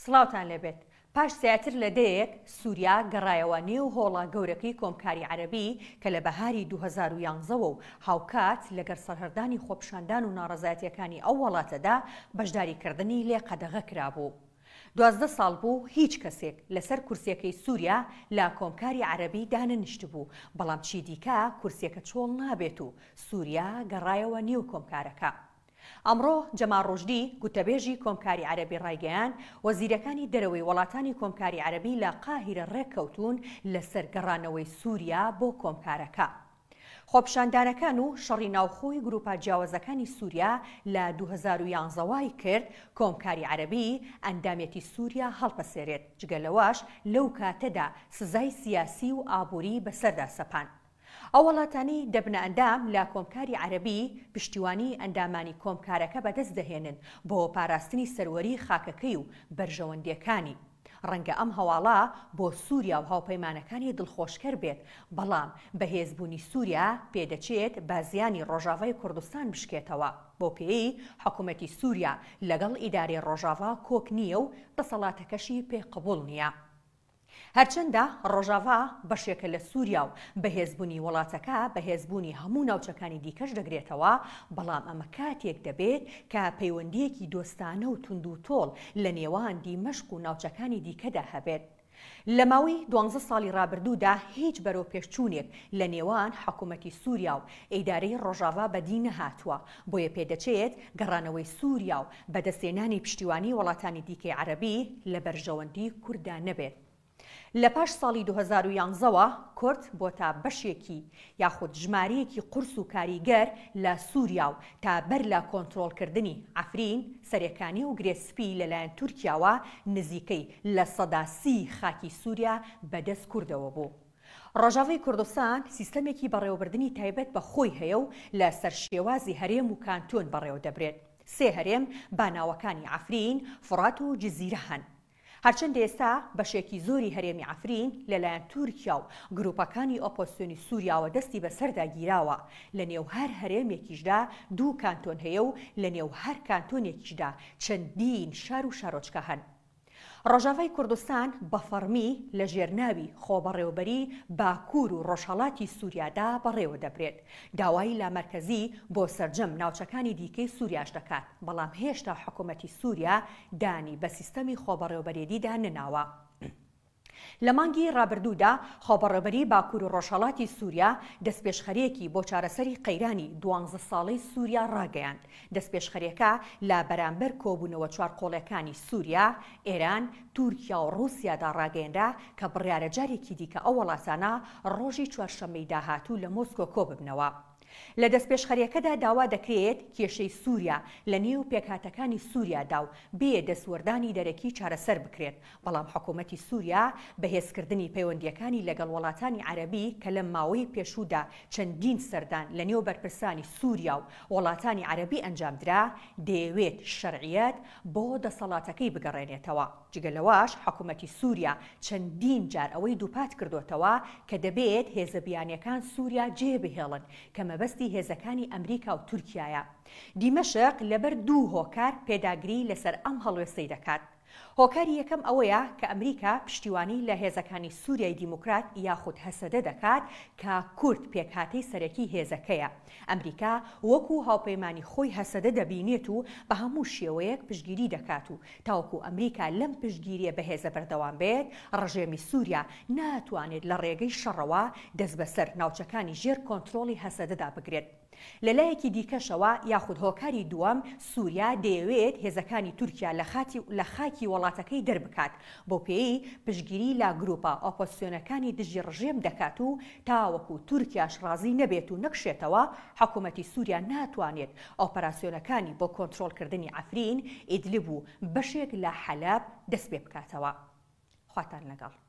سڵاوتان لێبێت. پاش زیاتر لە دەیەک سووریا گەڕایەوە نێو هۆڵە گەورەکەی کۆمکاری عەرەبی کە لە بەهاری 2011 و هاوکات لەگەر سەرهەردانی خۆپیشاندان و ناڕەزایەتیەکانی ئەو وڵاتەدا بەشداریکردنی لێ قەدەغە کرابوو. 12 ساڵ بوو هیچ کەسێک لەسەر کورسیەکەی سووریا لە کۆمکاری عەرەبی دانەنیشت بوو، بەڵام چی دیکە کورسیەکە چۆڵ نابێت و سووریا گەڕایەوە نێو کۆمکارەکە. ئەمڕۆ جەمال ڕۆژدی گوتەبێژی کۆمکاری عەرەبی ڕایگەیان وەزیرەکانی دەرەوەی وڵاتانی کۆمکاری عەرەبی لە قاهیرە ڕێککەوتون لەسەر گەڕانەوەی سووریا بۆ کۆمکارەکە. خۆپیشاندانەکان و شەڕی ناوخۆی گروپە جیاوازەکانی سووریا لە 2011 وای کرد کۆمکاری عەرەبی ئەندامێتی سووریا هەڵپەسێرێت، جگەلەوەش لەو کاتەدا سزای سیاسی و ئابووری بەسەردا سەپان. ئەو وڵاتانی دەبنە ئەندام لە کۆمکاری عەرەبی پشتیوانی ئەندامانی کۆمکارەکە بەدەست دەهێنن بۆ پاراستنی سەروەری خاکەکەی و بەرژەوەندیەکانی. ڕەنگە ئەم هەواڵە بۆ سووریا و هاوپەیمانەکانی دڵخۆشکەر بێت، بەڵام بەهێزبوونی سووریا پێدەچێت بازیانی ڕۆژاوای کوردستان بشکێتەوە. بۆ پێی حکوومەتی سووریا لەگەڵ ئیدارەی ڕۆژاوا کۆک نییە و دەسەڵاتەکەشی پێ قبوڵ نییە. هەرچەندە ڕۆژاوا بەشێکە لە سووریا و بەهێزبوونی وڵاتەکە بەهێزبوونی هەموو ناوچەکانی دیکەش دەگرێتەوە، بەڵام ئەمە کاتێک دەبێت کە پەیوەندیەکی دۆستانە و تونند و تۆڵ لە نێوان دیمەشق و ناوچەکانی دیکەدا هەبێت. لە ماوەی 12 ساڵی ڕابردوودا هیچ بەرەو پێشچوونێک لە نێوان حکوومەتی سووریا و ئیدارەی ڕۆژاوا بەدی نەهاتووە، بۆیە پێدەچێت گەڕانەوەی سووریا و بەدەستێنانی پشتیوانی وڵاتانی دیکەی عەرەبی لە بەرژەوەندی کووردا نەبێت. لە پاش ساڵی 2011ەوە کورد بۆتە بەشێکی یاخود ژمارەیەکی قورس و کاریگەر لە سووریا و تا بەر لە کۆنتڕۆڵکردنی عەفرین سەرەکانی و گرێسپی لەلایەن تورکیاوە نزیکەی لە سەدا 30 خاکی سووریا بەدەست کوردەوە بوو. ڕۆژاوای کوردستان سیستەمێکی بەڕێوەبردنی تایبەت بە خۆی هەیە و لە سەرشێوازی هەرێم و کانتۆن بەڕێوە دەبرێت. 3 هەرێم باناوەکانی عەفرین، فورات و جزیرە هەن. هەرچەندە ئێستا بەشێکی زۆری هەرێمی عەفرین لەلایەن تورکیا و گروپەکانی ئۆپۆزیسیۆنی سووریاوە دەستی بەسەردا گیراوە. لە نێو هەر هەرێمێکیشدا 2 کانتۆن هەیە و لە نێو هەر کانتۆنێکیشدا چەندین شار و شارۆچکە هەن. ڕۆژاوای کوردستان بە فەرمی لە ژێرناوی خۆبەڕێوەبەری باکوور و ڕۆژهەڵاتی سووریادا بەڕێوە دەبرێت. داوای لامەرکەزی بۆ سەرجەم ناوچەکانی دیکەی سووریاش دەکات، بەڵام هێشتا حکوومەتی سووریا دانی بە سیستەمی خۆبەڕێوەبەرێدیدا نەناوە. لە مانگی ڕابردوودا خۆبەڕێوەبەری باکوور و ڕۆژهەڵاتی سووریا دەستپێشخەرێکی بۆ چارەسەری قەیرانی 12 ساڵەی سووریا ڕاگەیاند. دەستپێشخەرەکە لە بەرامبەر کۆبوونەوە چوارقۆڵەکانی سووریا، ئێران، تورکیا و ڕووسیادا ڕاگەیەنرا کە بڕیارە جارێکی دیکە ئەو وڵاتانە ڕۆژی چوارشەممەی داهاتوو لە مۆسکۆ کۆ ببنەوە. لە دەستپێشخەریەکەدا داوا دەکرێت کێشەی سووریا لە نێو پێکهاتەکانی سووریادا و بێ دەسوەردانی دەرەکی چارەسەر بکرێت، بەڵام حکوومەتی سووریا بەهێزکردنی پەیوەندیەکانی لەگەڵ وڵاتانی عەرەبی کە لە ماوەی پێشوودا چەندین سەردان لە نێو بەرپرسانی سووریا و وڵاتانی عەرەبی ئەنجامدرا دەیەوێت شەرعیەت بۆ دەسەڵاتەکەی بگەڕێنێتەوە. جگەلەوەش حکوومەتی سووریا چەندین جار ئەوەی دووپات کردوتەوە کە دەبێت هێزە بیانیەکان سووریا جێبهێڵن کە مەبەستی هێزەکانی ئەمریکا و تورکیایە. دیمەشق لەبەر 2 هۆکار پێداگری لەسەر ئەم هەڵوێستەی دەکات. هۆکاری یەکەم ئەوەیە کە ئەمریکا پشتیوانی لە هێزەکانی سووریای دیموکرات یاخود هەسەدە دەکات کە کورد پێکهاتەی سەرەکی هێزەکەیە. ئەمریکا وەکو هاوپەیمانی خۆی هەسەدە دەبینێت و بە هەموو شێوەیەک پشتگیری دەکات و تاوەکو ئەمریکا لەم پشتگیریە بەهێزە بەردەوام بێت، ڕژێمی سووریا ناتوانێت لە ڕێگەی شەڕەوە دەست بەسەر ناوچەکانی ژێر کۆنتڕۆڵی هەسەدەدا بگرێت. لە لایەکی دیکەشەوە یاخود هۆکاری دووەم سووریا دەیەوێت هێزەکانی تورکیا لە خاکی وڵاتەکەی دەربکات، بۆ پێی پشتگیری لە گروپە ئۆپۆزیسیۆنەکانی دژی ڕژێم دەکات و تاوەکو تورکیاش ڕازی نەبێت و نەکشێتەوە حکوومەتی سووریا ناتوانێت ئۆپەراسیۆنەکانی بۆ کۆنتڕۆڵکردنی عەفرین، ئیدلیب و بەشێک لە حەلەب دەست پێ بکاتەوە. خواتان لەگەڵ.